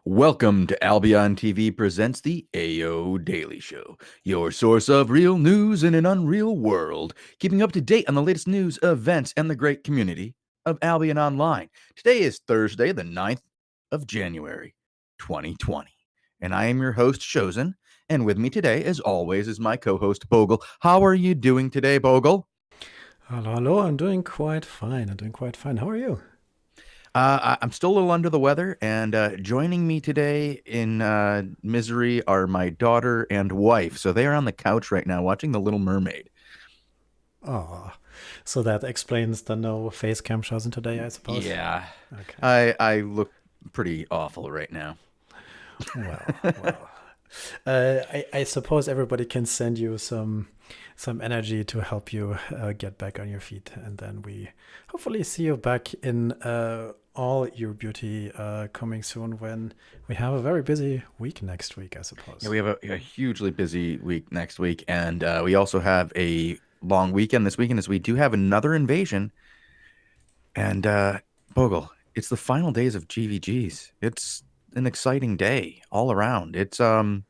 Welcome to Albion TV presents the AO Daily Show, your source of real news in an unreal world, keeping up to date on the latest news, events, and the great community of Albion Online. Today is Thursday, the 9th of January, 2020, and I am your host, Shozen, and with me today, as always, is my co-host, Bogul. How are you doing today, Bogul? Hello. I'm doing quite fine. How are you? I'm still a little under the weather, and joining me today in misery are my daughter and wife. So they are on the couch right now watching The Little Mermaid. Oh, so that explains the no face cam chosen today, I suppose. Yeah, Okay. I look pretty awful right now. Well. I suppose everybody can send you some energy to help you get back on your feet, and then we hopefully see you back in all your beauty coming soon when we have a very busy week next week, I suppose. Yeah, we have a hugely busy week next week, and we also have a long weekend this weekend as we do have another invasion. And Bogle, it's the final days of GVGs. It's an exciting day all around. It's a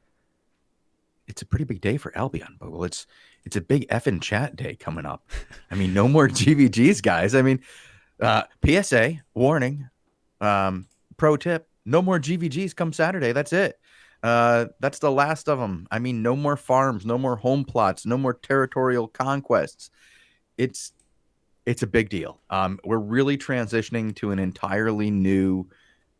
pretty big day for Albion, Bogle. It's a big effing chat day coming up. I mean, no more GVGs, guys. I mean, PSA warning, pro tip: no more GVGs come Saturday. That's it. That's the last of them. I mean, no more farms, no more home plots, no more territorial conquests. It's it's a big deal. We're really transitioning to an entirely new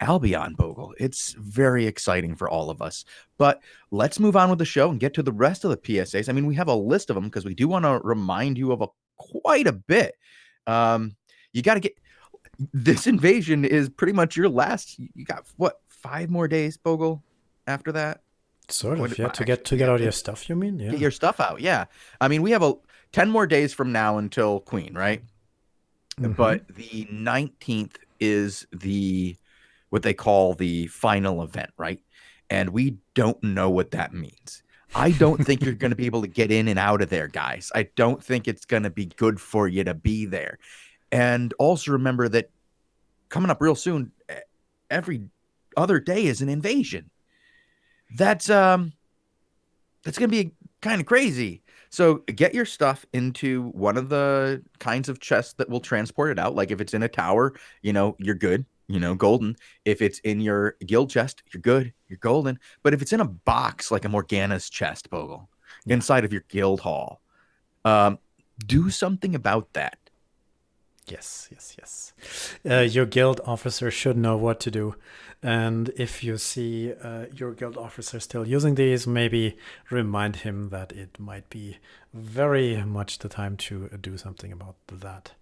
Albion, Bogle. It's very exciting for all of us. But let's move on with the show and get to the rest of the PSAs. I mean, we have a list of them because we do want to remind you of quite a bit. You got to get this invasion is pretty much your last. You got what, 5 more days, Bogle? After that, Sort what, of, yeah. To get yeah, all your stuff, you mean? get Yeah. your stuff out. Yeah, I mean, we have 10 more days from now until Queen, right? Mm-hmm. But the 19th is the what they call the final event, right? And we don't know what that means. I don't think you're going to be able to get in and out of there, guys. I don't think it's going to be good for you to be there. And also remember that coming up real soon, every other day is an invasion. That's that's going to be kind of crazy. So get your stuff into one of the kinds of chests that will transport it out. Like if it's in a tower, you're good, golden. If it's in your guild chest, you're good, you're golden. But if it's in a box like a Morgana's chest, Bogle, Yeah. inside of your guild hall, um, do something about that. Yes. Your guild officer should know what to do. And if you see your guild officer still using these, maybe remind him that it might be very much the time to do something about that.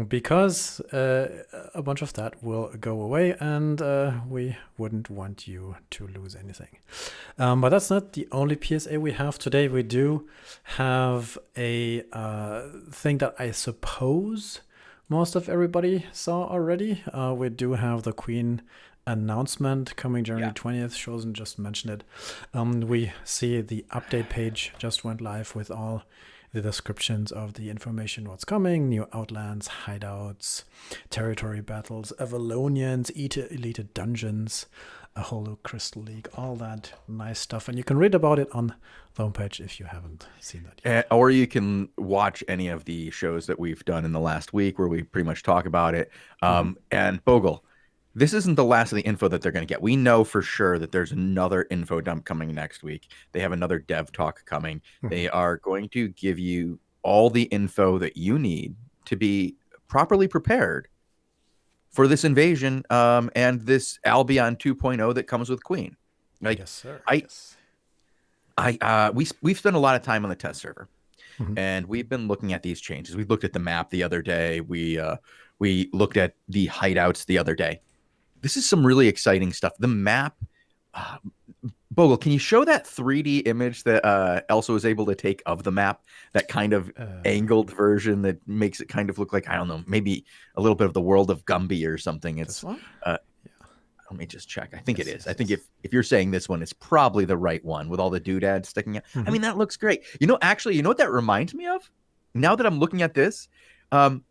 Because a bunch of that will go away, and we wouldn't want you to lose anything. But that's not the only PSA we have today. We do have a thing that I suppose most of everybody saw already. We do have the Queen announcement coming January Yeah. 20th. Shozen just mentioned it. We see the update page just went live with all the descriptions of the information, what's coming, new outlands, hideouts, territory battles, Avalonians, elite dungeons, a Holo Crystal League, all that nice stuff. And you can read about it on the homepage if you haven't seen that yet. Or you can watch any of the shows that we've done in the last week where we pretty much talk about it. Mm-hmm. And Bogle, this isn't the last of the info that they're going to get. We know for sure that there's another info dump coming next week. They have another dev talk coming. Mm-hmm. They are going to give you all the info that you need to be properly prepared for this invasion and this Albion 2.0 that comes with Queen. Like Yes, sir. I Yes. we've spent a lot of time on the test server Mm-hmm. and we've been looking at these changes. We looked at the map the other day. We looked at the hideouts the other day. This is some really exciting stuff. The map, uh, Bogle, can you show that 3D image that Elsa was able to take of the map? That kind of angled version that makes it kind of look like, I don't know, maybe a little bit of the world of Gumby or something. This It's one? uh, Yeah. let me just check. I think it Yes, is. yes, I think yes. if you're saying this one, it's probably the right one with all the doodads sticking out. I Mm-hmm. mean, that looks great. Actually, you know what that reminds me of? Now that I'm looking at this, um,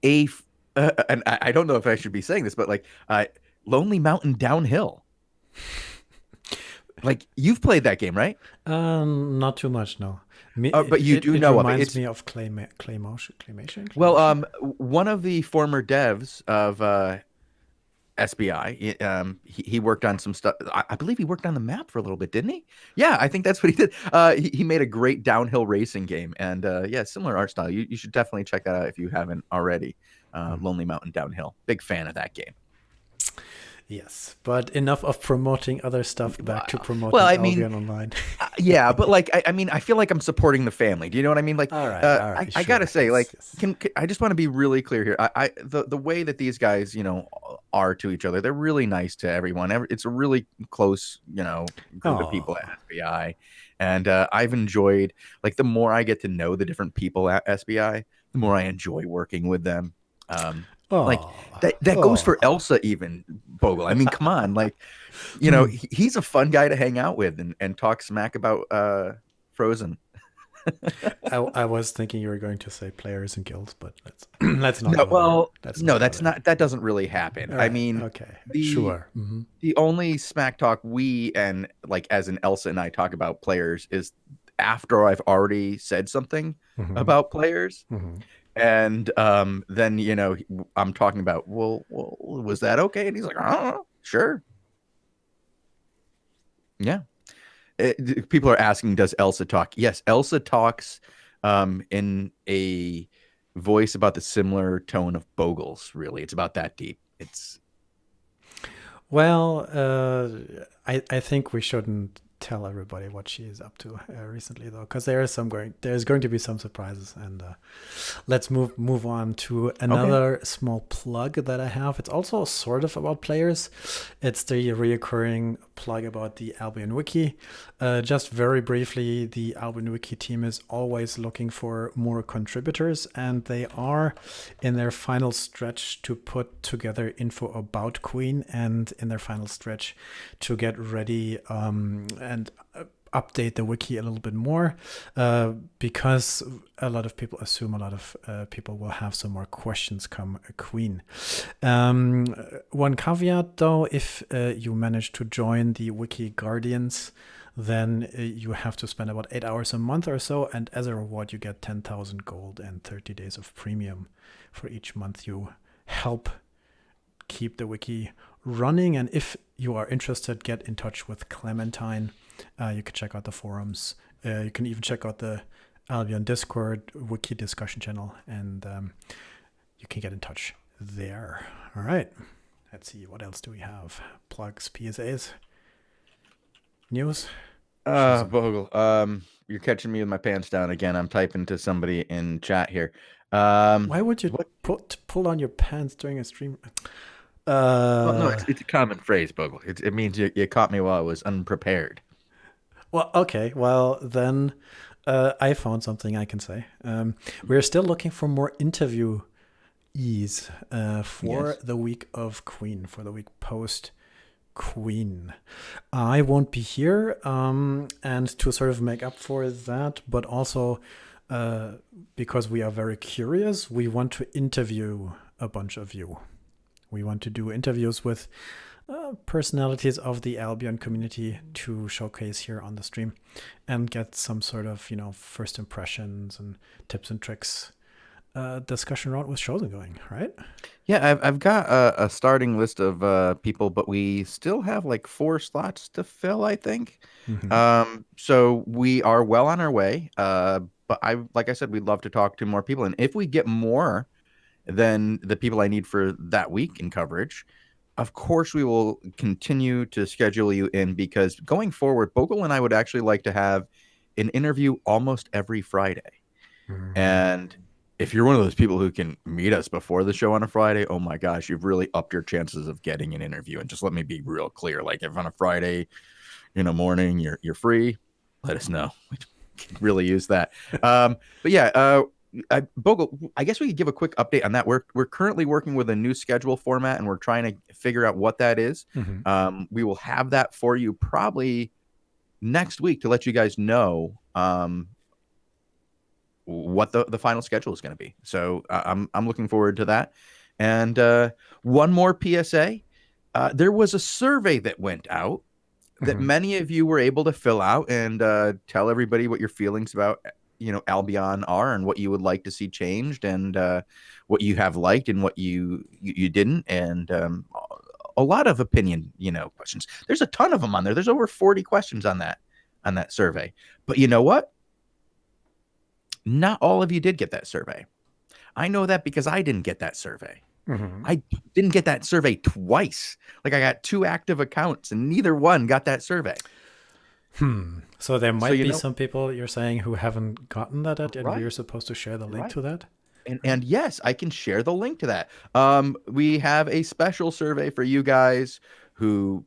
a and I don't know if I should be saying this, but like Lonely Mountain Downhill. Like you've played that game, right? Not too much, no. But you do It know of it. reminds It's me of claymation. well, Claymation. one of the former devs of SBI, he worked on some stuff. I believe he worked on the map for a little bit, didn't he? Yeah, I think that's what he did. He made a great downhill racing game, and yeah, similar art style. You should definitely check that out if you haven't already. Lonely Mountain Downhill. Big fan of that game. Yes, but enough of promoting other stuff. Back to Well, promoting I mean, Albion Online. yeah, but like, I mean, I feel like I'm supporting the family. Do you know what I mean? Like, All right, I gotta sure. say, Yes, like, yes. I just want to be really clear here. The way that these guys, are to each other, they're really nice to everyone. It's a really close, group of people at Oh, SBI, and I've enjoyed like the more I get to know the different people at SBI, the more I enjoy working with them. Like oh, that goes for oh. Elsa even Bogle. I mean, come on, like Hmm. he's a fun guy to hang out with and talk smack about Frozen. I was thinking you were going to say players and guilds, but let's let's not No, go there. well, Let's no, not go that's there. not that doesn't really happen. All I right. mean, Okay. the Sure. Hmm. the only smack talk we and like as in Elsa and I talk about players is after I've already said something Hmm. about players. Hmm. And then I'm talking about, well, was that okay? And he's like, oh, sure, yeah. People are asking, does Elsa talk? Yes, Elsa talks in a voice about the similar tone of Bogle's. Really, it's about that deep. It's Well, I think we shouldn't tell everybody what she is up to recently, though, because there's going to be some surprises, and let's move on to okay. another small plug that I have. It's also sort of about players. It's the reoccurring plug about the Albion Wiki. Just very briefly, the Albion Wiki team is always looking for more contributors, and they are in their final stretch to put together info about Queen, and in their final stretch to get ready and update the wiki a little bit more, because a lot of people assume a lot of people will have some more questions come Queen. One caveat though, if you manage to join the Wiki Guardians, then you have to spend about 8 hours a month or so, and as a reward you get 10,000 gold and 30 days of premium for each month you help keep the wiki running. And if you are interested, get in touch with Clementine. You can check out the forums. You can even check out the Albion Discord wiki discussion channel, and you can get in touch there. All right. Let's see. What else do we have? Plugs, PSAs, news. Shozen. Bogle, you're catching me with my pants down again. I'm typing to somebody in chat here. Why would you What? pull down your pants during a stream? Well, no, Uh, it's a common phrase, Bogle. It means you caught me while I was unprepared. well, okay. Well, then I found something I can say. We're still looking for more interviewees for Yes. the week of Queen, for the week post Queen. I won't be here, and to sort of make up for that, but also because we are very curious, we want to interview a bunch of you. We want to do interviews with personalities of the Albion community to showcase here on the stream and get some sort of, first impressions and tips and tricks discussion around with Shozen going, right? Yeah, I've got a starting list of people, but we still have like 4 slots to fill, I think. Mm-hmm. So we are well on our way. But like I said, we'd love to talk to more people, and if we get more than the people I need for that week in coverage, of course we will continue to schedule you in because going forward, Bogle and I would actually like to have an interview almost every Friday. Mm. And if you're one of those people who can meet us before the show on a Friday, oh my gosh, you've really upped your chances of getting an interview. And just let me be real clear. Like if on a Friday in the morning you're free, let us know. We can really use that. But yeah, Bogle, I guess we could give a quick update on that. We're currently working with a new schedule format, and we're trying to figure out what that is. Mm-hmm. We will have that for you probably next week to let you guys know what the final schedule is going to be. So I'm looking forward to that. And one more PSA. There was a survey that went out that Hmm. many of you were able to fill out and tell everybody what your feelings about Albion are and what you would like to see changed and what you have liked and what you didn't and a lot of opinion questions. There's a ton of them on there. There's over 40 questions on that survey. But you know what? Not all of you did get that survey. I know that because I didn't get that survey. Hmm. I didn't get that survey twice. Like I got 2 active accounts and neither one got that survey. So there So might be some people you're saying who haven't gotten that yet, and right, we're supposed to share the link right. to that. And yes, I can share the link to that. We have a special survey for you guys who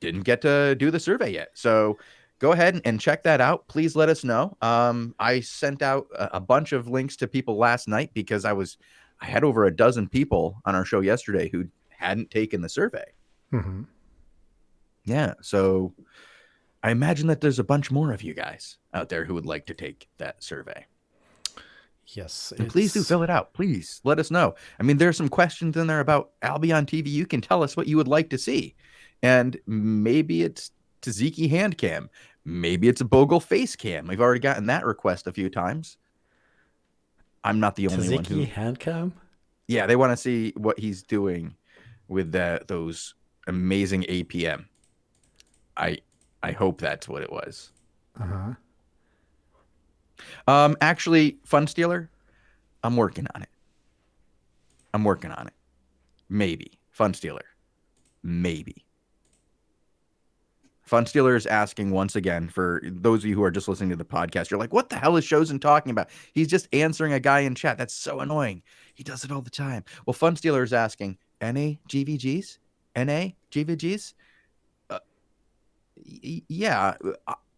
didn't get to do the survey yet. So go ahead and check that out. Please let us know. I sent out a bunch of links to people last night because I had over a dozen people on our show yesterday who hadn't taken the survey. Hmm. Yeah. So I imagine that there's a bunch more of you guys out there who would like to take that survey. Yes, And please do fill it out. Please let us know. I mean, there's some questions in there about Albion TV. You can tell us what you would like to see. And maybe it's Tzatziki hand cam. Maybe it's a Bogle face cam. We've already gotten that request a few times. I'm not the only one Tzatziki who. handcam. Yeah, they want to see what he's doing with those amazing APM. I I hope that's what it was. Uh-huh. Actually, Fun Stealer, I'm working on it. I'm working on it. Maybe. Fun Stealer. Maybe. Fun Stealer is asking once again for those of you who are just listening to the podcast. You're like, what the hell is Shozen talking about? He's just answering a guy in chat. That's so annoying. He does it all the time. Well, Fun Stealer is asking, NA GVGs? NA GVGs? Yeah,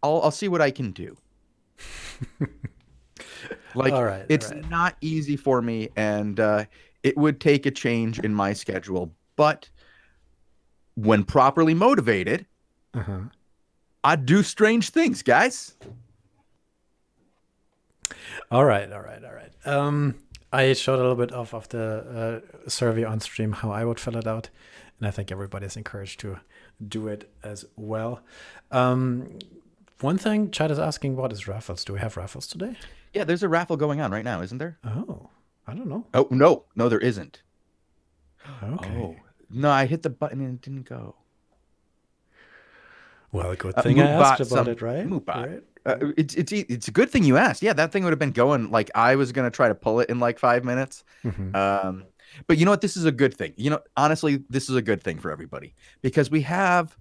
I'll see what I can do. Like, All right. it's All right. not easy for me, and it would take a change in my schedule. But when properly motivated, Uh-huh. I do strange things, guys. All right. All right. All right. I showed a little bit of the survey on stream how I would fill it out, and I think everybody's encouraged to do it as well. One thing chat is asking, what is raffles? Do we have raffles today? Yeah, there's a raffle going on right now, isn't there? Oh, I don't know. Oh, no, there isn't. Okay. Oh, no, I hit the button and it didn't go. Well, good thing I asked about it, right? Mootbot. Right. It's a good thing you asked. Yeah, that thing would have been going. Like I was gonna try to pull it in like 5 minutes. Mm-hmm. But you know what? This is a good thing. Honestly, this is a good thing for everybody because we have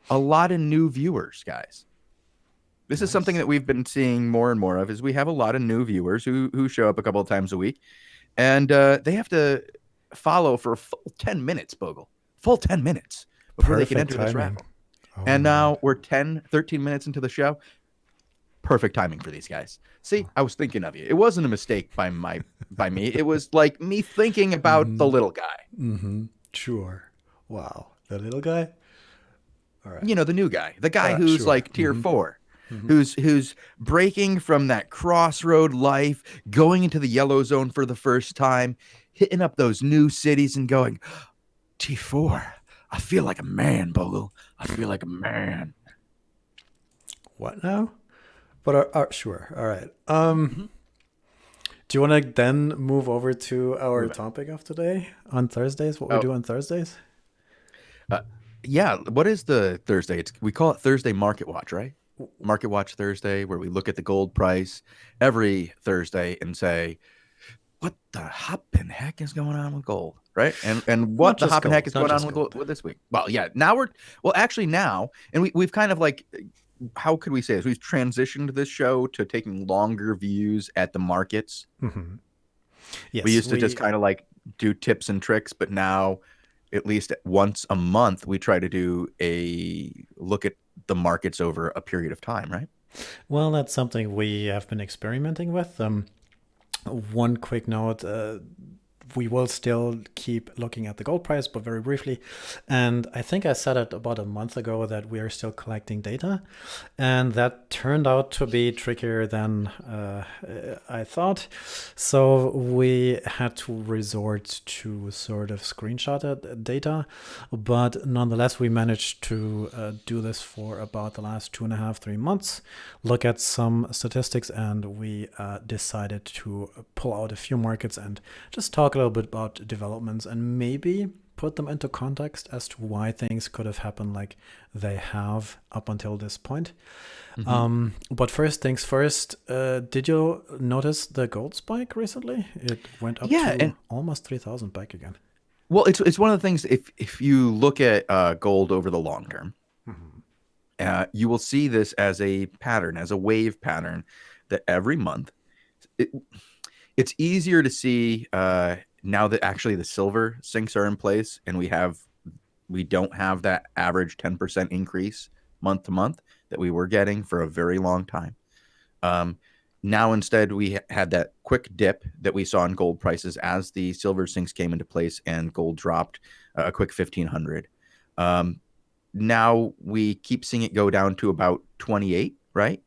a lot of new viewers, guys. This is something that we've been seeing more and more of. Is we have a lot of new viewers who show up a couple of times a week, and they have to follow for a full 10 minutes, Bogle. Full 10 minutes before they can Perfect enter this timing. raffle. Oh, And man. now we're 10, 13 minutes into the show. Perfect timing for these guys. See, I was thinking of you. It wasn't a mistake by me. It was like me thinking about the little guy. Mm-hmm. Sure. Wow. The little guy? All right. The new guy. The guy who's Sure. like tier 4. Who's breaking from that crossroad life, going into the yellow zone for the first time, hitting up those new cities and going, T4, I feel like a man, Bogle. I feel like a man. What now? But sure. All right. Do you want to then move over to our topic of today on Thursdays? What we do on Thursdays? Yeah. What is the Thursday? We call it Thursday Market Watch, right? Market Watch Thursday, where we look at the gold price every Thursday and say, what the hoppin' heck is going on with gold, right? And what the hoppin' heck is going on with this week? Well, yeah, now and we've kind of like, how could we say this? We've transitioned this show to taking longer views at the markets. Mm-hmm. Yes, we used to just kind of like do tips and tricks, but now at least once a month, we try to do a look at the markets over a period of time, right? Well, that's something we have been experimenting with. One quick note, we will still keep looking at the gold price, but very briefly. And I think I said it about a month ago that we are still collecting data, and that turned out to be trickier than I thought. So we had to resort to sort of screenshotted data, but nonetheless, we managed to do this for about the last 2.5, 3 months, look at some statistics, and we decided to pull out a few markets and just talk a little bit about developments and maybe put them into context as to why things could have happened like they have up until this point. But first things first, did you notice the gold spike recently? It went up to almost 3,000 back again. Well, it's one of the things, if you look at gold over the long term, you will see this as a pattern, as a wave pattern, that every month, it's easier to see now that actually the silver sinks are in place and we don't have that average 10% increase month to month that we were getting for a very long time. Now instead we had that quick dip that we saw in gold prices as the silver sinks came into place and gold dropped a quick 1,500. Now we keep seeing it go down to about 28, right?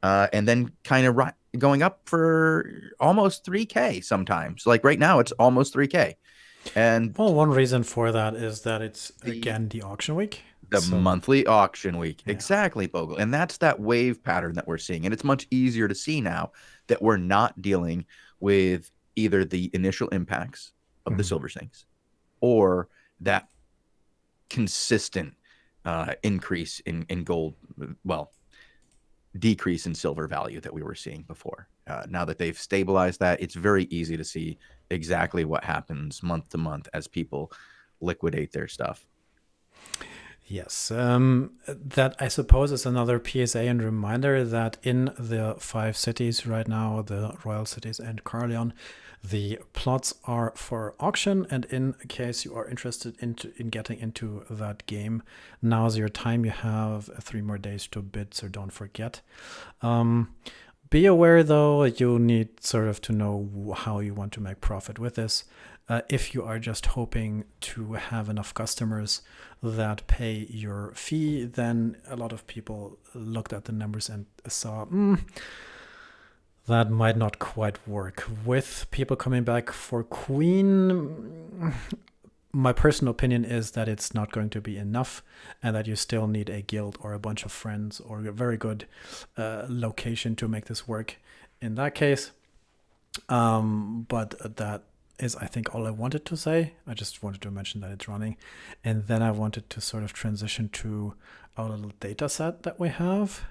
And then kind of going up for almost 3K sometimes. Like right now, it's almost 3K. And well, one reason for that is that it's again the auction week. The monthly auction week. Yeah. Exactly, Bogul. And that's that wave pattern that we're seeing. And it's much easier to see now that we're not dealing with either the initial impacts of the silver sinks or that consistent increase in gold, well, decrease in silver value that we were seeing before. Now that they've stabilized that, it's very easy to see exactly what happens month to month as people liquidate their stuff. Yes, that I suppose is another PSA and reminder that in the 5 cities right now, the Royal Cities and Carleon, the plots are for auction. And in case you are interested in getting into that game, now's your time. You have 3 more days to bid, so don't forget. Be aware, though, you need sort of to know how you want to make profit with this. If you are just hoping to have enough customers that pay your fee, then a lot of people looked at the numbers and saw, that might not quite work. With people coming back for Queen, my personal opinion is that it's not going to be enough and that you still need a guild or a bunch of friends or a very good location to make this work in that case. But that is, I think, all I wanted to say. I just wanted to mention that it's running. And then I wanted to sort of transition to our little data set that we have.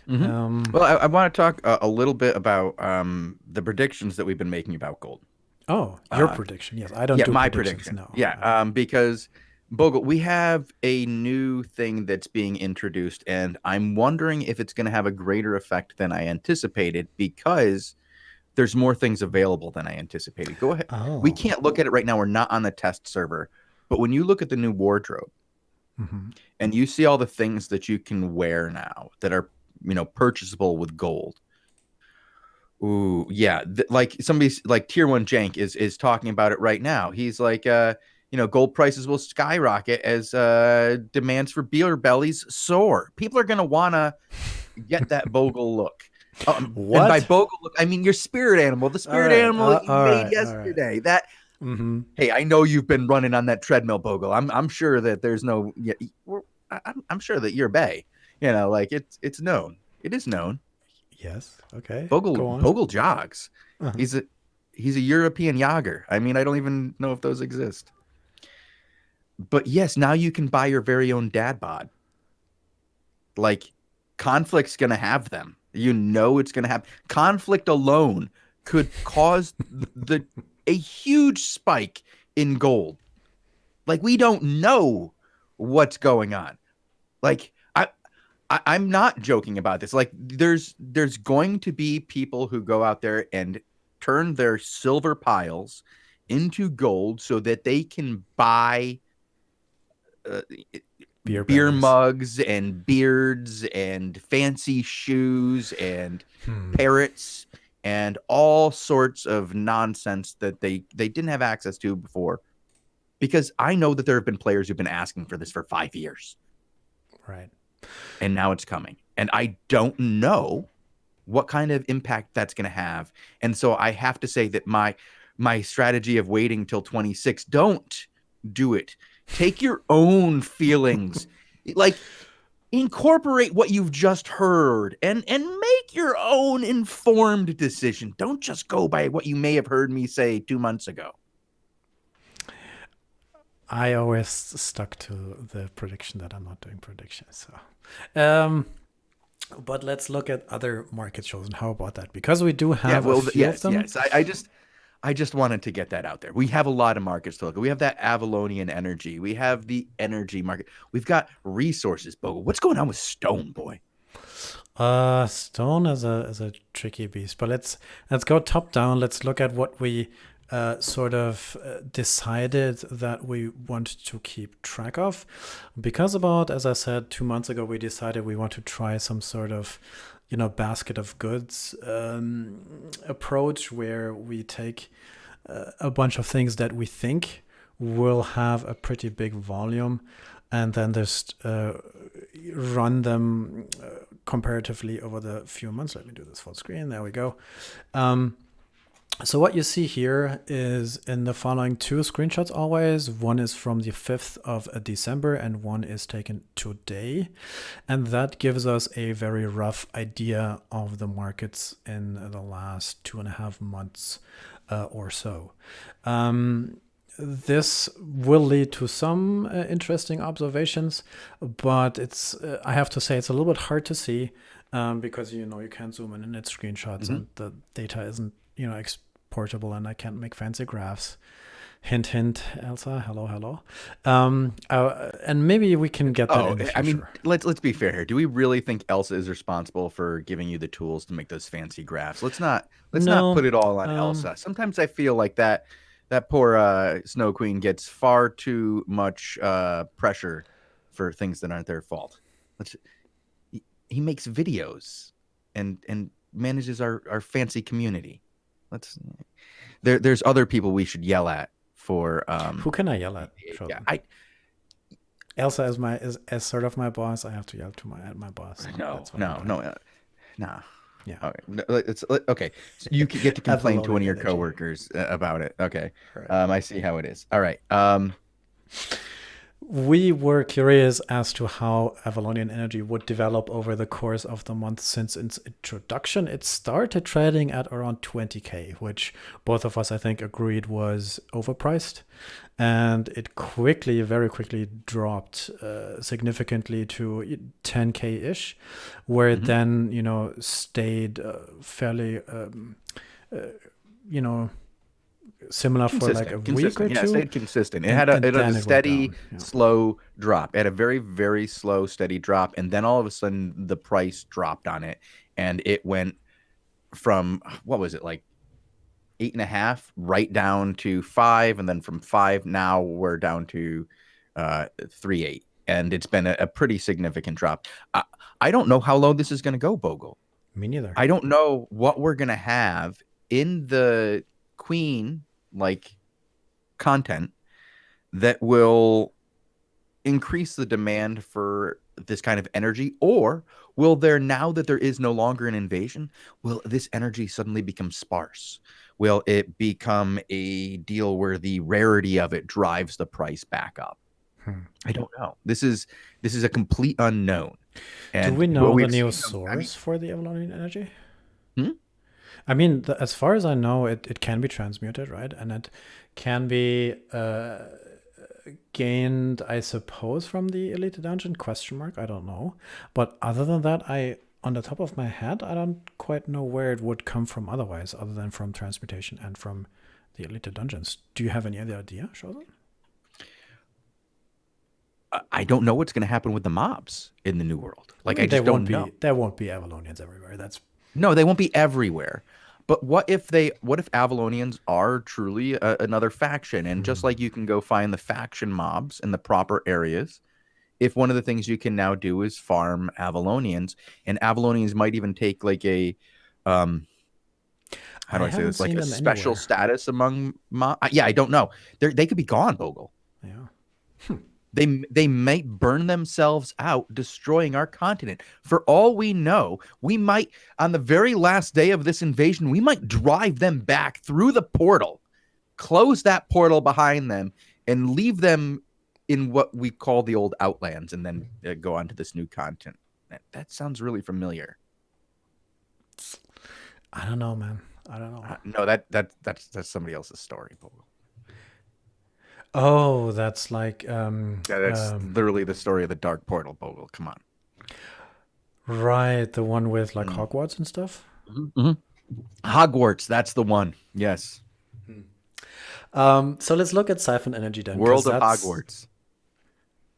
Well, I want to talk a little bit about the predictions that we've been making about gold. Oh, your prediction. Yes, I don't do my predictions prediction. now. Yeah, because, Bogul, we have a new thing that's being introduced, and I'm wondering if it's going to have a greater effect than I anticipated because there's more things available than I anticipated. Go ahead. Oh. We can't look at it right now. We're not on the test server. But when you look at the new wardrobe and you see all the things that you can wear now that are, purchasable with gold. Ooh, yeah. Like somebody's like Tier 1 Jank is talking about it right now. He's like, gold prices will skyrocket as demands for beer bellies soar. People are going to want to get that Bogul look. And by Bogul look, I mean your spirit animal, the spirit animal you made yesterday. That hey, I know you've been running on that treadmill, Bogul. I'm sure that there's no. Yeah, I'm sure that you're Bay. Like it's known. It is known. Yes. Okay. Bogul jogs. He's a European jogger. I mean, I don't even know if those exist. But yes, now you can buy your very own dad bod. Like Conflict's gonna have them. It's gonna have Conflict alone could cause a huge spike in gold. Like we don't know what's going on. Like I'm not joking about this. Like there's going to be people who go out there and turn their silver piles into gold so that they can buy beer mugs and beards and fancy shoes and parrots and all sorts of nonsense that they didn't have access to before. Because I know that there have been players who've been asking for this for 5 years. Right. And now it's coming. And I don't know what kind of impact that's going to have. And so I have to say that my strategy of waiting till 26, don't do it. Take your own feelings. Like, incorporate what you've just heard and make your own informed decision. Don't just go by what you may have heard me say 2 months ago. I always stuck to the prediction that I'm not doing predictions. So, but let's look at other market shows and how about that? Because we do have a few of them. Yes. I just wanted to get that out there. We have a lot of markets to look at. We have that Avalonian energy. We have the energy market. We've got resources, Bogle. What's going on with Stone, boy? Stone is a tricky beast, but let's go top down. Let's look at what we sort of decided that we want to keep track of, because about, as I said, 2 months ago, we decided we want to try some sort of basket of goods approach, where we take a bunch of things that we think will have a pretty big volume, and then just run them comparatively over the few months. Let me do this full screen. There we go. So what you see here is in the following 2 screenshots always. One is from the 5th of December and one is taken today. And that gives us a very rough idea of the markets in the last 2.5 months or so. This will lead to some interesting observations, but it's I have to say it's a little bit hard to see because you can't zoom in its screenshots and the data isn't exportable, and I can't make fancy graphs. Hint, hint, Elsa. Hello. And maybe we can get that in the future. I mean, let's be fair here. Do we really think Elsa is responsible for giving you the tools to make those fancy graphs? Let's not put it all on Elsa. Sometimes I feel like that poor Snow Queen gets far too much pressure for things that aren't their fault. He makes videos and manages our fancy community. There's other people we should yell at for. Who can I yell at? Yeah, Elsa is as sort of my boss. I have to yell at my boss. No. Yeah. Okay. Okay. So you could get to complain to one of your coworkers about it. Okay. Right. I see how it is. All right. We were curious as to how Avalonian Energy would develop over the course of the month since its introduction. It started trading at around 20k, which both of us, I think, agreed was overpriced. And it very quickly dropped significantly to 10k-ish, where it then, stayed fairly, similar for like a week or two. Yeah, it stayed consistent. It had a steady, slow drop. It had a very, very slow, steady drop. And then all of a sudden the price dropped on it. And it went from, what was it, like 8.5 right down to 5. And then from 5, now we're down to 3.8. And it's been a pretty significant drop. I don't know how low this is going to go, Bogle. Me neither. I don't know what we're going to have in the Queen content that will increase the demand for this kind of energy, or will there, now that there is no longer an invasion, will this energy suddenly become sparse? Will it become a deal where the rarity of it drives the price back up? I don't know. This is a complete unknown. And do we know the new source for the Avalonian energy? I mean, as far as I know, it can be transmuted, right? And it can be gained, I suppose, from the Elite Dungeon, ? I don't know. But other than that, on the top of my head, I don't quite know where it would come from otherwise, other than from transmutation and from the Elite Dungeons. Do you have any other idea, Shozen? I don't know what's going to happen with the mobs in the New World. I just don't know. There won't be Avalonians everywhere. No, they won't be everywhere. But what if Avalonians are truly another faction? And just like you can go find the faction mobs in the proper areas, if one of the things you can now do is farm Avalonians, and Avalonians might even take how I do I say haven't this? Like seen a them special anywhere. status among yeah, I don't know. They could be gone, Bogle. Yeah. They might burn themselves out, destroying our continent. For all we know, we might, on the very last day of this invasion, we might drive them back through the portal, close that portal behind them, and leave them in what we call the old Outlands, and then go on to this new continent. That sounds really familiar. I don't know, man. I don't know. No, that's somebody else's story. Oh, that's like Yeah, that's literally the story of the Dark Portal, Bogle. Come on. right, the one with like Hogwarts and stuff. Mm-hmm. Hogwarts, that's the one. Yes. So let's look at Siphon Energy then, because World of that's Hogwarts.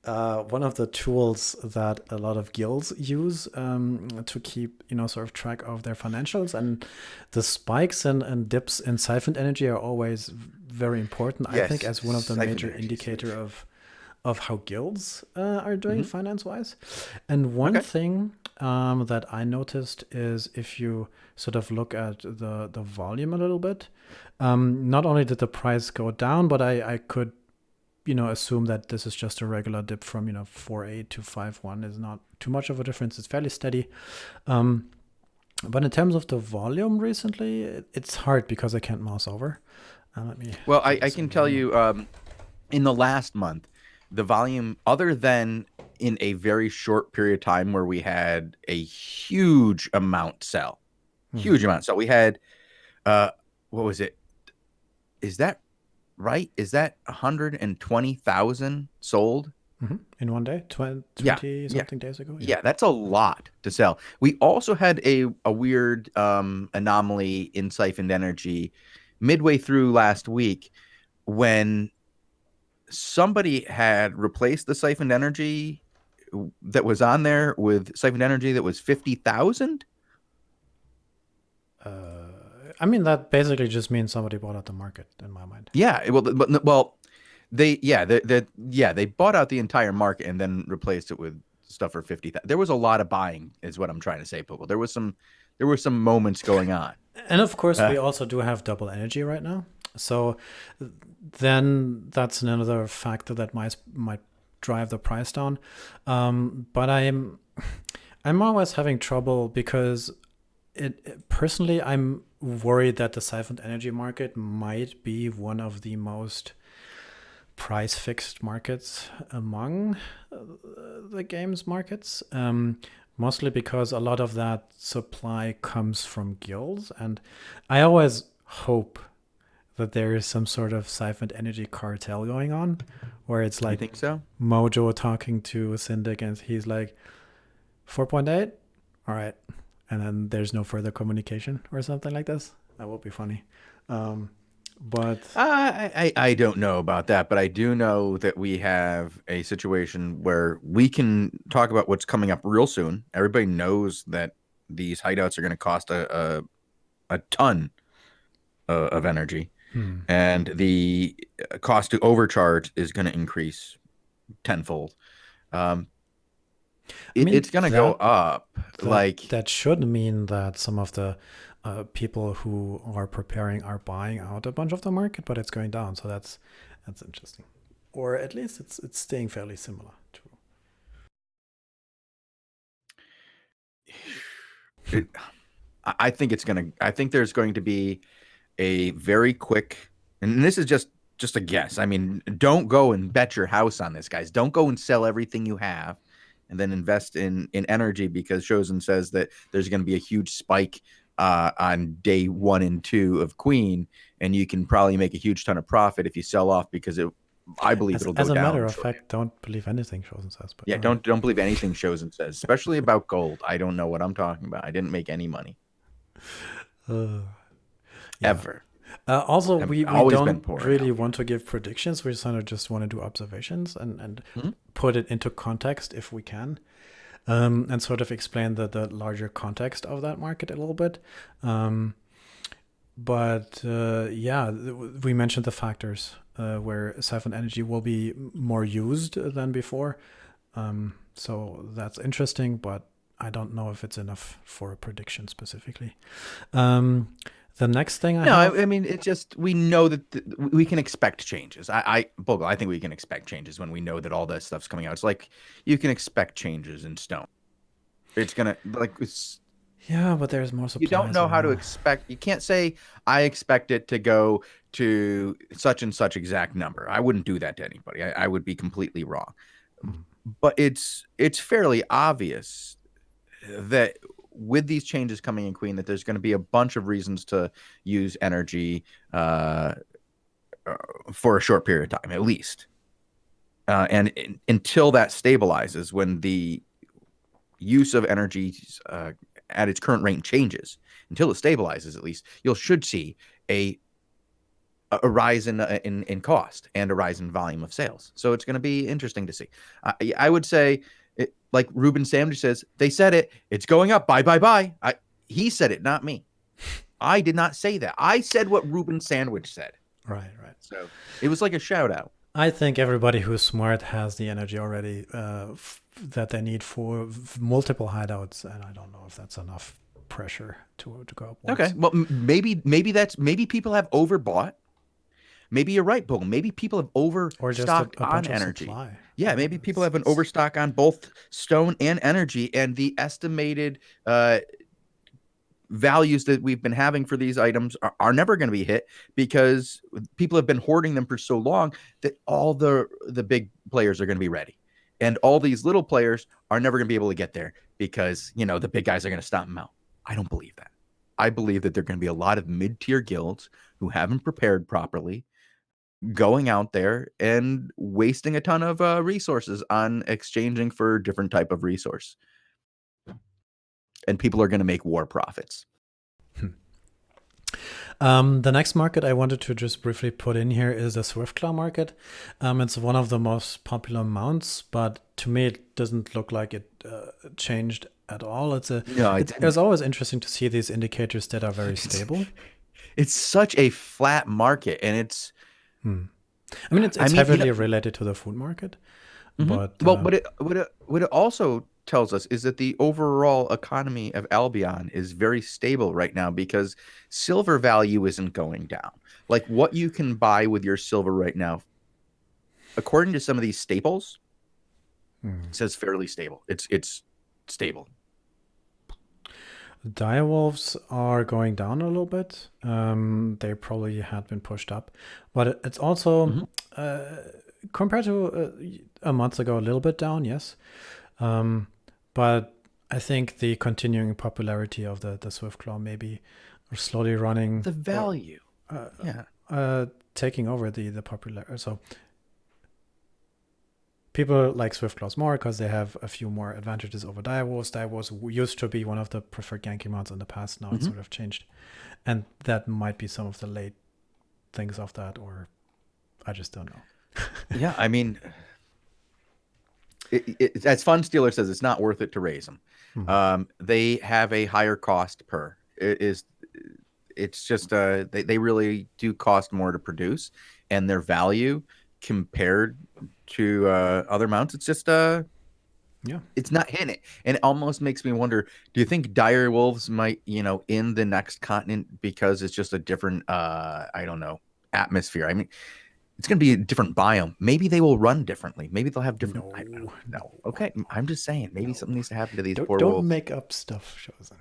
one of the tools that a lot of guilds use to keep, sort of track of their financials. And the spikes and dips in siphoned energy are always very important, I think, as one of the major indicator of how guilds are doing finance-wise. And one thing that I noticed is if you sort of look at the volume a little bit, not only did the price go down, but I could assume that this is just a regular dip from 4.8 to 5.1 is not too much of a difference. It's fairly steady. But in terms of the volume recently, it's hard because I can't mouse over. I can tell you in the last month, the volume, other than in a very short period of time where we had a huge amount sell, huge amount. So we had, what was it? Is that right? Is that 120,000 sold in one day? 20 something days ago? Yeah, that's a lot to sell. We also had a weird anomaly in siphoned energy midway through last week when somebody had replaced the siphoned energy that was on there with siphoned energy that was 50,000. I mean, that basically just means somebody bought out the market in my mind. Yeah, they bought out the entire market and then replaced it with stuff for 50,000. There was a lot of buying, is what I'm trying to say, Pogo. There were some moments going on. And of course, we also do have double energy right now. So then that's another factor that might drive the price down. But I'm always having trouble because personally, I'm worried that the siphoned energy market might be one of the most price fixed markets among the games markets. Mostly because a lot of that supply comes from guilds. And I always hope that there is some sort of siphoned energy cartel going on where it's like, you think so? Mojo talking to Syndic and he's like 4.8, all right, and then there's no further communication or something like this. That would be funny. But I don't know about that, but I do know that we have a situation where we can talk about what's coming up real soon. Everybody knows that these hideouts are going to cost a ton of energy, and the cost to overcharge is going to increase tenfold. It's going to go up. That should mean that some of the people who are preparing are buying out a bunch of the market, but it's going down. So that's interesting, or at least it's staying fairly similar. I think there's going to be a very quick, and this is just a guess. I mean, don't go and bet your house on this, guys. Don't go and sell everything you have and then invest in energy because Shozen says that there's going to be a huge spike on day 1 and 2 of Queen, and you can probably make a huge ton of profit if you sell off because I believe it'll go down. As a matter of fact, don't believe anything Shozen says. But yeah, don't believe anything Shozen says, especially about gold. I don't know what I'm talking about. I didn't make any money ever. Also, we don't really want to give predictions. We just want to do observations and put it into context if we can. And sort of explain the larger context of that market a little bit. We mentioned the factors where siphon energy will be more used than before. So that's interesting, but I don't know if it's enough for a prediction specifically. The next thing I No, have, I mean, it's just we know that we can expect changes. Bogle, I think we can expect changes when we know that all that stuff's coming out. It's like you can expect changes in stone. It's gonna like it's yeah, but there's more you supply don't as know how to well. expect. You can't say I expect it to go to such and such exact number. I wouldn't do that to anybody. I would be completely wrong. Hmm. But it's fairly obvious that with these changes coming in Queen, that there's going to be a bunch of reasons to use energy for a short period of time, at least. Until that stabilizes, when the use of energy at its current rate changes, until it stabilizes, at least, you should see a rise in cost and a rise in volume of sales. So it's going to be interesting to see. I would say, like Ruben Sandwich says, they said it. It's going up. Buy, buy, buy. He said it, not me. I did not say that. I said what Ruben Sandwich said. Right, right. So it was like a shout out. I think everybody who's smart has the energy already that they need for multiple hideouts, and I don't know if that's enough pressure to go upwards. Okay. Well, maybe people have overbought. Maybe you're right, Bogle. Maybe people have Or just overstocked a on bunch of energy. supply. Yeah, maybe people have an overstock on both stone and energy, and the estimated values that we've been having for these items are never going to be hit because people have been hoarding them for so long that all the big players are going to be ready. And all these little players are never going to be able to get there because, the big guys are going to stomp them out. I don't believe that. I believe that there are going to be a lot of mid-tier guilds who haven't prepared properly, going out there and wasting a ton of resources on exchanging for a different type of resource. And people are going to make war profits. The next market I wanted to just briefly put in here is the Swiftclaw market. It's one of the most popular mounts, but to me it doesn't look like it changed at all. It's always interesting to see these indicators that are very stable. It's such a flat market, and it's. I mean, it's heavily related to the food market, but what it also tells us is that the overall economy of Albion is very stable right now because silver value isn't going down. Like what you can buy with your silver right now, according to some of these staples, it says fairly stable. It's stable. Direwolves are going down a little bit. They probably had been pushed up, but it's also compared to a month ago, a little bit down, yes. But I think the continuing popularity of the Swiftclaw maybe are slowly running the value. Taking over the popularity. So people like Swiftclaws more because they have a few more advantages over Direwolves. Direwolves used to be one of the preferred ganking mounts in the past. Now it's sort of changed. And that might be some of the late things of that, or I just don't know. Yeah, I mean, as Fun Stealer says, it's not worth it to raise them. They have a higher cost per. It's just they really do cost more to produce, and their value compared to other mounts, it's just it's not hitting it. And it almost makes me wonder, do you think dire wolves might in the next continent, because it's just a different I don't know, atmosphere? I mean, it's going to be a different biome. Maybe they will run differently. Maybe they'll have different. No. Okay, I'm just saying. Maybe something needs to happen to these poor wolves. Don't make up stuff, Shozen.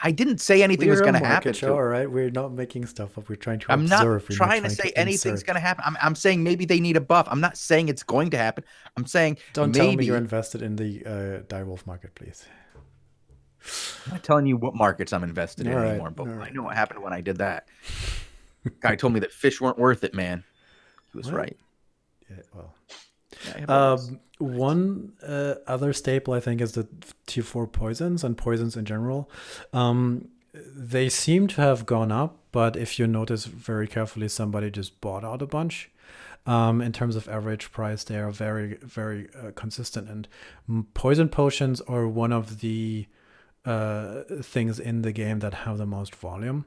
I didn't say anything was going to happen. Show, all right? We're not making stuff up. We're trying to observe. I'm not trying to say anything's going to happen. I'm saying maybe they need a buff. I'm not saying it's going to happen. I'm saying don't tell me you're invested in the direwolf market, please. I'm not telling you what markets I'm invested in anymore, but I know what happened when I did that. Guy told me that fish weren't worth it, man. He was right. Yeah, well. One other staple, I think, is the tier 4 poisons and poisons in general. They seem to have gone up, but if you notice very carefully, somebody just bought out a bunch. In terms of average price, they are very, very consistent. And poison potions are one of the things in the game that have the most volume.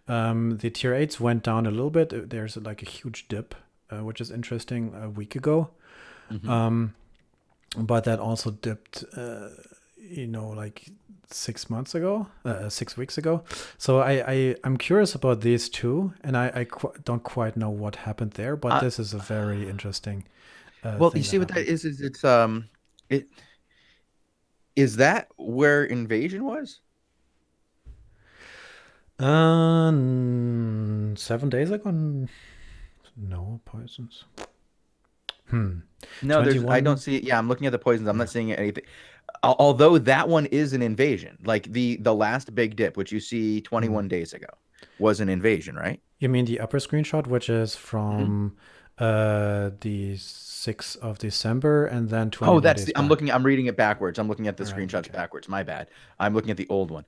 The tier 8s went down a little bit. There's like a huge dip, which is interesting, a week ago. But that also dipped, like 6 months ago, 6 weeks ago. So I'm curious about these two, and I don't quite know what happened there, but Uh, this is a very interesting well, you thing that see what that happened. is it's it is that where Invasion was? 7 days ago? No poisons. Hmm. No, there's I don't 21. see it. Yeah, I'm looking at the poisons. I'm not Yeah. seeing anything. Although that one is an invasion. Like the last big dip, which you see Hmm. 21 days ago, was an invasion, right? You mean the upper screenshot, which is Mhm. from the 6th of December and then Oh, 21 that's days the back. I'm reading it backwards. I'm looking at the All right. screenshots Okay. backwards. My bad. I'm looking at the old one.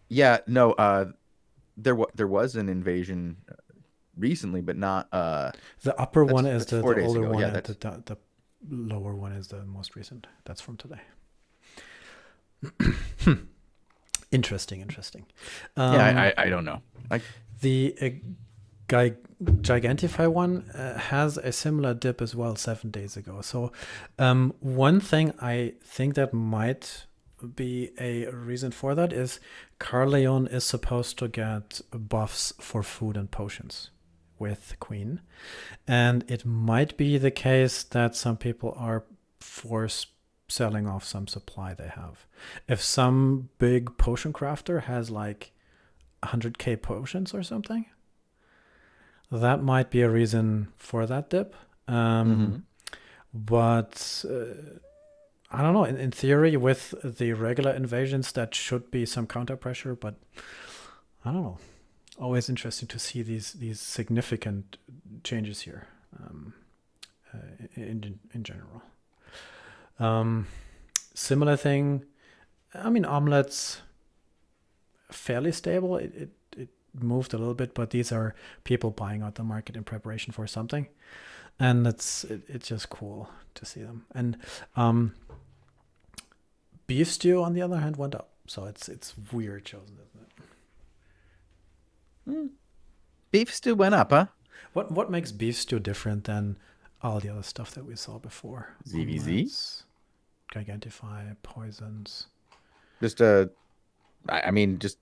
Yeah, no, there was an invasion recently, but not The upper one is that's the, 4 the days older ago. one, Yeah, and that's the lower one is the most recent. That's from today. Interesting, interesting. yeah, Um, I don't know. I the Gigantify one has a similar dip as well 7 days ago. So, one thing I think that might be a reason for that is Carleon is supposed to get buffs for food and potions with Queen. And it might be the case that some people are force selling off some supply they have. If some big potion crafter has like 100k potions or something, that might be a reason for that dip. Um, hmm but I don't know. In theory, with the regular invasions, that should be some counter pressure. But I don't know. Always interesting to see these significant changes here. In general. Um, Similar thing. I mean, omelets fairly stable. It moved a little bit, but these are people buying out the market in preparation for something, and it's just cool to see them. And beef stew, on the other hand, went up. So it's weird chosen, isn't it? Beef stew went up, huh? What makes beef stew different than all the other stuff that we saw before? ZVZ? Omelets, Gigantify, poisons. Just I mean, just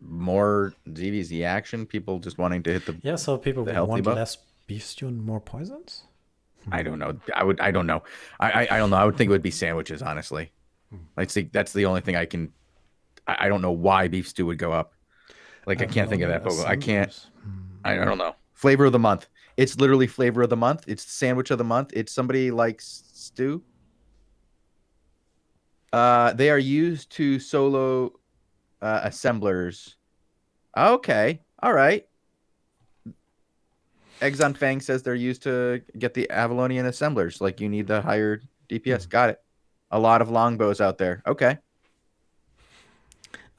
more ZVZ action. People just wanting to hit Yeah, so people the would healthy want buff. less beef stew and more poisons? I Hmm. don't know. I don't know. I don't know. I would think it would be sandwiches, honestly. Hmm. Like, see, that's the only thing I can. I don't know why beef stew would go up. Like, I can't think of Avalonian that, but I can't. assemblers. Hmm. I don't know. Flavor of the month. It's literally flavor of the month. It's sandwich of the month. It's somebody likes stew. They are used to solo assemblers. Okay. All right. Eggs on Fang says they're used to get the Avalonian assemblers. Like you need the higher DPS. Hmm. Got it. A lot of longbows out there. Okay.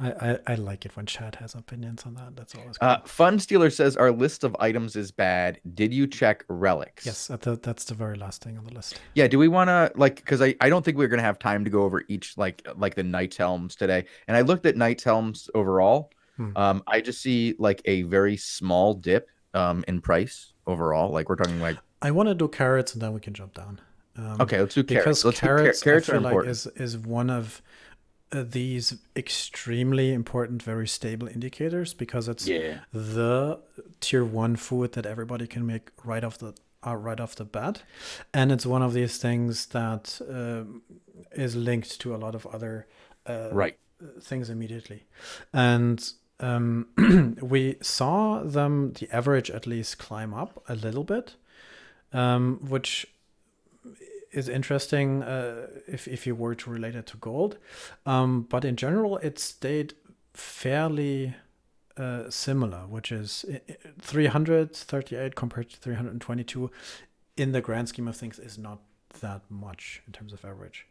I like it when Chad has opinions on that. That's always cool. Fun Stealer says our list of items is bad. Did you check relics? Yes, that's the very last thing on the list. Yeah, do we want to like because I don't think we're gonna have time to go over each like the Knight's Helms today. And I looked at Knight's Helms overall. Hmm. I just see like a very small dip in price overall. Like we're talking like I want to do carrots and then we can jump down. okay, let's do carrots. Because Let's do carrots, I carrots are feel like important. is one of these extremely important, very stable indicators because it's Yeah. the tier one food that everybody can make right off the bat, and it's one of these things that is linked to a lot of other Right. things immediately, and we saw them the average at least climb up a little bit, which is interesting if you were to relate it to gold. But in general, it stayed fairly similar, which is 338 compared to 322 in the grand scheme of things is not that much in terms of average.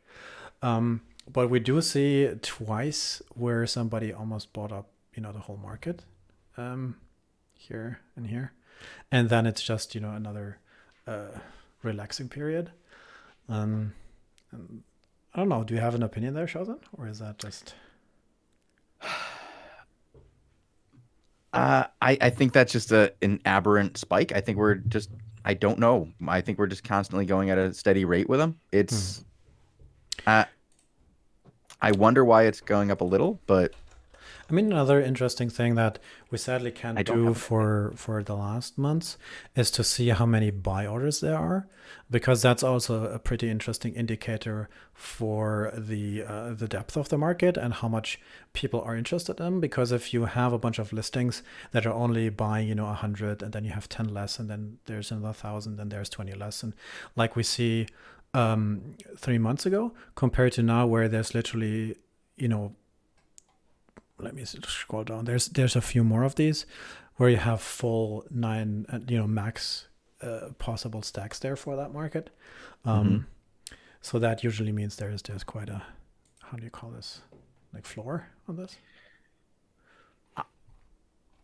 But we do see twice where somebody almost bought up, the whole market here and here. And then it's just, another relaxing period. Um, I don't know. Do you have an opinion there, Shozen? Or is that just. I think that's just an aberrant spike. I think we're just I don't know. I think we're just constantly going at a steady rate with them. Hmm. It's uh I wonder why it's going up a little, but I mean, another interesting thing that we sadly I can't don't do have an opinion. for the last months is to see how many buy orders there are, because that's also a pretty interesting indicator for the depth of the market and how much people are interested in. Because if you have a bunch of listings that are only buying, 100, and then you have 10 less, and then there's another 1,000, and there's 20 less, and like we see 3 months ago compared to now, where there's literally, let me scroll down. There's a few more of these where you have full 9, max possible stacks there for that market. Mhm. So that usually means there's quite a, how do you call this, like floor on this.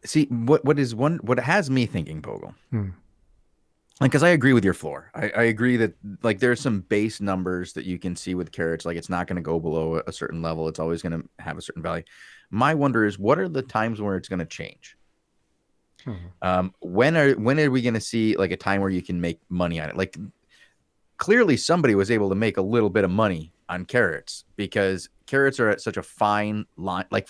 See, what has me thinking, Bogle? Hmm. Like, because I agree with your floor. I agree that like there's some base numbers that you can see with carrots. Like it's not going to go below a certain level. It's always going to have a certain value. My wonder is, what are the times where it's going to change? Hmm. When are we going to see like a time where you can make money on it? Like clearly somebody was able to make a little bit of money on carrots because carrots are at such a fine line. Like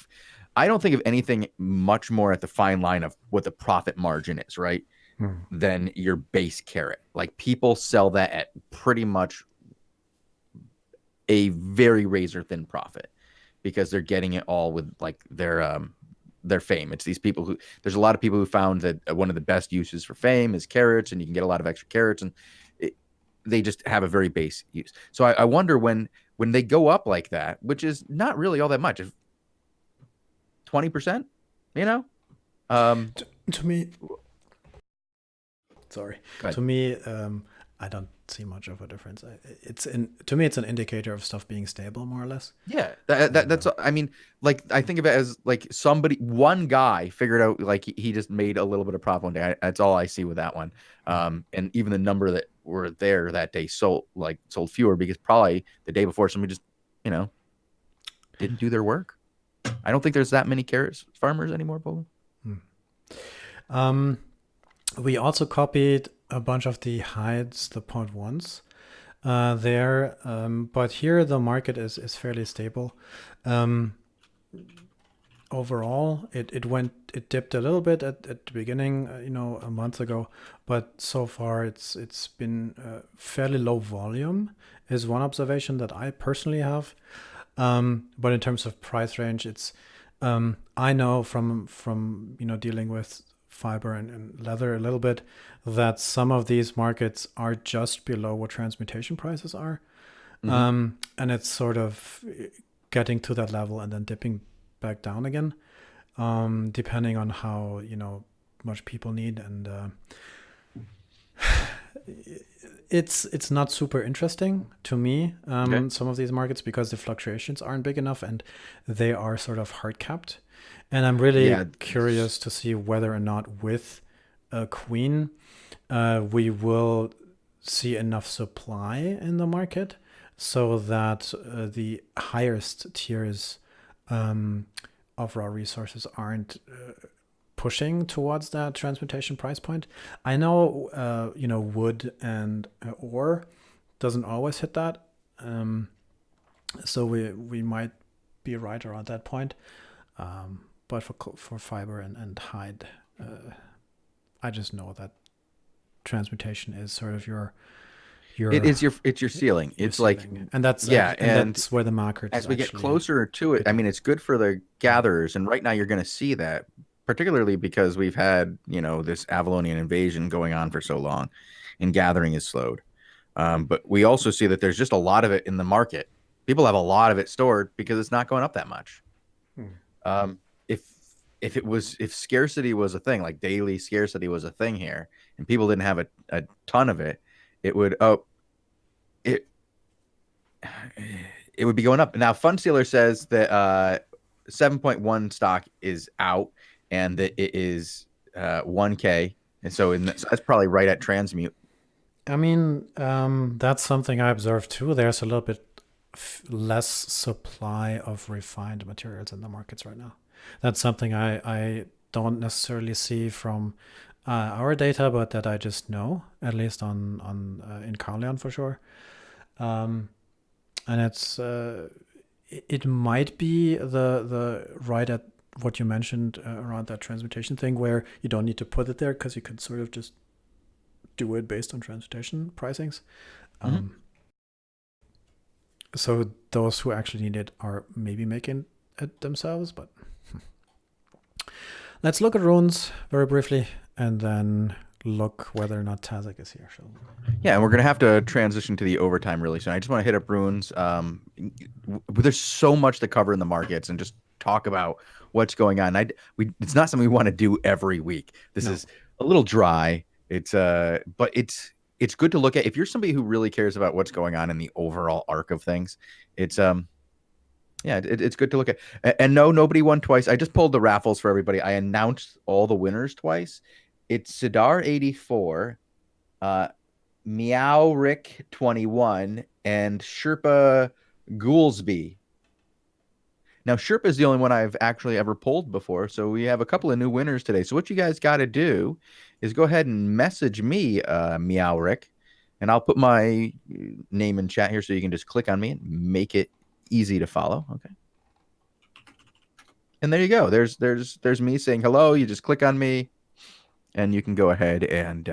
I don't think of anything much more at the fine line of what the profit margin is, right? Hmm. Than your base carrot. Like people sell that at pretty much a very razor thin profit because they're getting it all with like their fame. It's these people who there's a lot of people who found that one of the best uses for fame is carrots, and you can get a lot of extra carrots, and it, they just have a very base use. So I wonder when they go up like that, which is not really all that much, if 20%, you know, um, To me, sorry, good. to me, I don't see much of a difference. To me, it's an indicator of stuff being stable, more or less. Yeah, And that's. I mean, like I think of it as like one guy figured out like he just made a little bit of profit one day. That's all I see with that one. And even the number that were there that day sold fewer because probably the day before somebody just you know didn't do their work. I don't think there's that many carrots farmers anymore, Bo. um, we also copied a bunch of the hides, the point ones there, but here the market is fairly stable. Um, Overall, it dipped a little bit at the beginning, a month ago, but so far it's been fairly low volume is one observation that I personally have. But in terms of price range, it's I know from dealing with fiber and leather a little bit that some of these markets are just below what transmutation prices are, Mm-hmm. and it's sort of getting to that level and then dipping back down again, depending on how much people need. And it's not super interesting to me, Okay. some of these markets, because the fluctuations aren't big enough and they are sort of hard capped. And I'm really Yeah. curious to see whether or not with a queen we will see enough supply in the market so that the highest tiers of raw resources aren't pushing towards that transmutation price point. I know, wood and ore doesn't always hit that, so we might be right around that point. But for fiber and hide, I just know that transmutation is sort of your It your is your ceiling. your It's like ceiling, and that's yeah, and where the market is as we get actually closer to it, I hitting. mean, it's good for the Mm. gatherers, and right now you're going to see that, particularly because we've had, this Avalonian invasion going on for so long, and gathering is slowed. But we also see that there's just a lot of it in the market. People have a lot of it stored because it's not going up that much. Hmm. Um, if if scarcity was a thing, like daily scarcity was a thing here, and people didn't have a ton of it, it would it it would be going up. Now, Fun Stealer says that 7.1 stock is out and that it is 1K. And so that's probably right at transmute. I mean, that's something I observed too. There's a little bit less supply of refined materials in the markets right now. That's something I don't necessarily see from our data, but that I just know, at least on in Carleon for sure. And it's it might be the right at what you mentioned around that transmutation thing, where you don't need to put it there because you could sort of just do it based on transmutation pricings. Mm-hmm. So those who actually need it are maybe making it themselves. But let's look at runes very briefly, and then look whether or not Tazak is here. Yeah, and we're gonna have to transition to the overtime really soon. I just want to hit up runes. There's so much to cover in the markets, and just talk about what's going on. It's not something we want to do every week. This is a little dry. But it's good to look at if you're somebody who really cares about what's going on in the overall arc of things. It's Yeah, it's good to look at. And no, nobody won twice. I just pulled the raffles for everybody. I announced all the winners twice. It's Sidar 84, uh, Meow Rick 21, and Sherpa Goolsby. Now, Sherpa is the only one I've actually ever pulled before, so we have a couple of new winners today. So what you guys got to do is go ahead and message me, Meow Rick, and I'll put my name in chat here so you can just click on me and make it easy to follow. Okay. And there you go. There's me saying hello. You just click on me, and you can go ahead and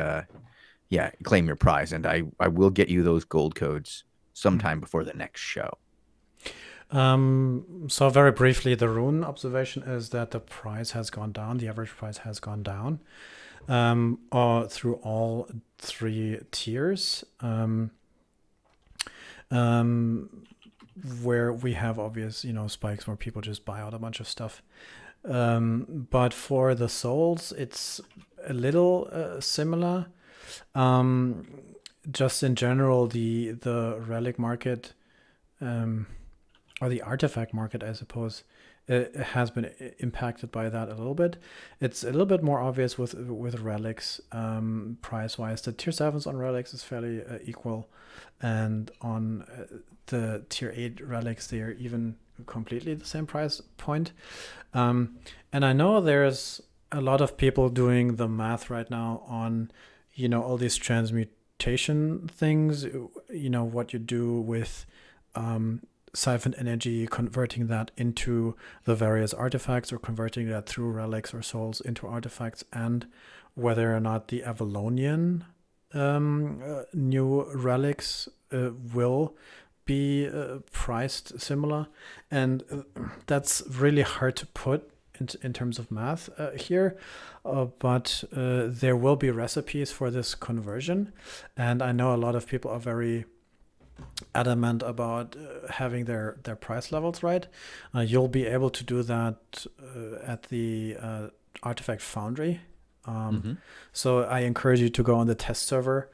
claim your prize. And I will get you those gold codes sometime before the next show. So very briefly, the rune observation is that the price has gone down. The average price has gone down through all three tiers. Where we have obvious, spikes where people just buy out a bunch of stuff. But for the souls, it's a little similar. Just in general, the relic market, or the artifact market, I suppose, has been impacted by that a little bit. It's a little bit more obvious with relics, price-wise. The tier 7s on relics is fairly equal, and on the tier 8 relics, they are even completely the same price point. And I know there's a lot of people doing the math right now on, all these transmutation things, what you do with siphoned energy, converting that into the various artifacts, or converting that through relics or souls into artifacts, and whether or not the Avalonian new relics will be priced similar. And that's really hard to put in terms of math here, but there will be recipes for this conversion, and I know a lot of people are very adamant about having their price levels right. You'll be able to do that at the Artifact Foundry. So I encourage you to go on the test server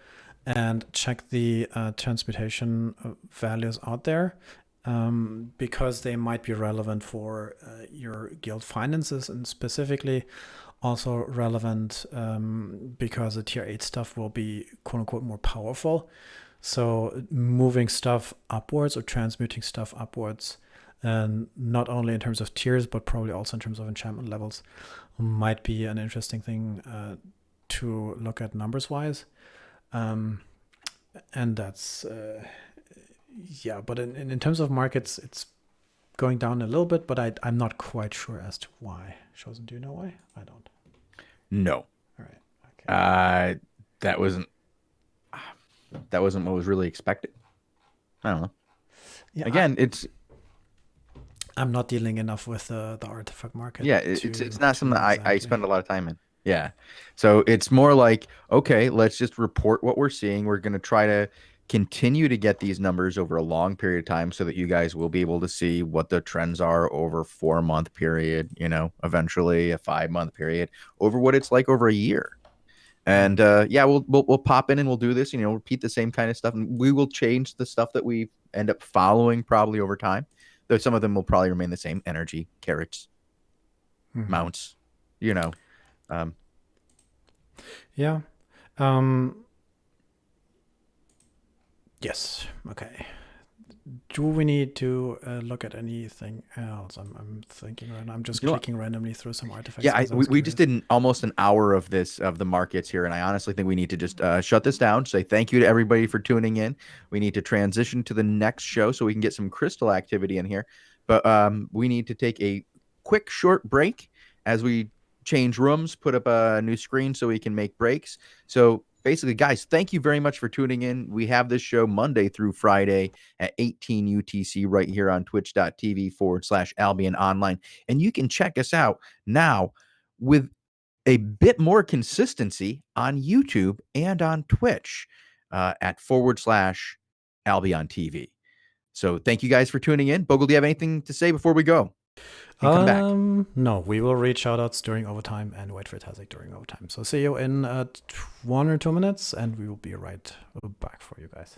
and check the transmutation values out there, because they might be relevant for your guild finances, and specifically also relevant because the tier 8 stuff will be quote unquote more powerful. So moving stuff upwards or transmuting stuff upwards, and not only in terms of tiers, but probably also in terms of enchantment levels, might be an interesting thing to look at numbers wise. And that's, but in terms of markets, it's going down a little bit, but I'm not quite sure as to why. Shozen, do you know why? I don't. No. All right. Okay. That wasn't what was really expected. I don't know. Yeah, Again, I'm not dealing enough with the artifact market. Yeah, it's not something that I spend a lot of time in. Yeah. So it's more like, okay, let's just report what we're seeing. We're going to try to continue to get these numbers over a long period of time so that you guys will be able to see what the trends are over a 4-month period, eventually a 5-month period, over what it's like over a year. And we'll pop in and we'll do this, repeat the same kind of stuff, and we will change the stuff that we end up following probably over time. Though some of them will probably remain the same: energy, carrots, mounts, Yeah. Yes. Okay. do we need to look at anything else? I'm thinking right now. I'm just You know what? clicking randomly through some artifacts Yeah, because I we, was we just curious. did almost an hour of this of the markets here, and I honestly think we need to just shut this down. Say thank you to everybody for tuning in. We need to transition to the next show so we can get some crystal activity in here. But we need to take a quick short break as we change rooms, put up a new screen so we can make breaks. So basically, guys, thank you very much for tuning in. We have this show Monday through Friday at 18 UTC right here on twitch.tv/Albion Online. And you can check us out now with a bit more consistency on YouTube and on Twitch at /Albion TV. So thank you guys for tuning in. Bogle, do you have anything to say before we go and come back? No, we will read shoutouts during overtime and wait for Tazik during overtime. So see you in 1 or 2 minutes, and we will be right back for you guys.